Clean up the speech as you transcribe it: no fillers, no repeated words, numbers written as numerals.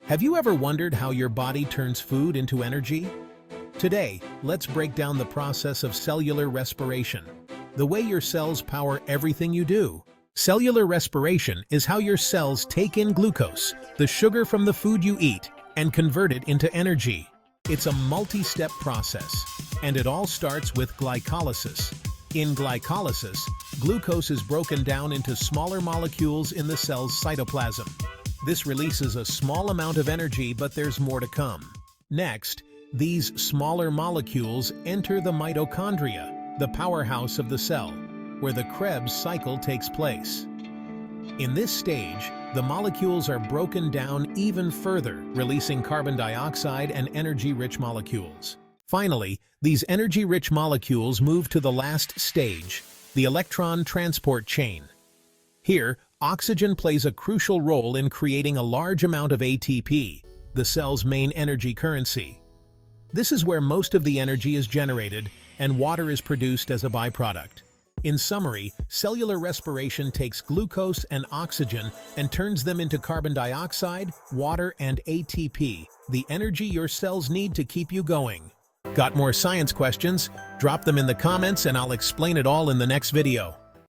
Have you ever wondered how your body turns food into energy? Today, let's break down the process of cellular respiration, the way your cells power everything you do. Cellular respiration is how your cells take in glucose, the sugar from the food you eat, and convert it into energy. It's a multi-step process, and it all starts with glycolysis. In glycolysis, glucose is broken down into smaller molecules in the cell's cytoplasm. This releases a small amount of energy, but there's more to come. Next, these smaller molecules enter the mitochondria, the powerhouse of the cell, where the Krebs cycle takes place. In this stage, the molecules are broken down even further, releasing carbon dioxide and energy-rich molecules. Finally, these energy-rich molecules move to the last stage, the electron transport chain. Here, oxygen plays a crucial role in creating a large amount of ATP, the cell's main energy currency. This is where most of the energy is generated, and water is produced as a byproduct. In summary, cellular respiration takes glucose and oxygen and turns them into carbon dioxide, water, and ATP, the energy your cells need to keep you going. Got more science questions? Drop them in the comments and I'll explain it all in the next video.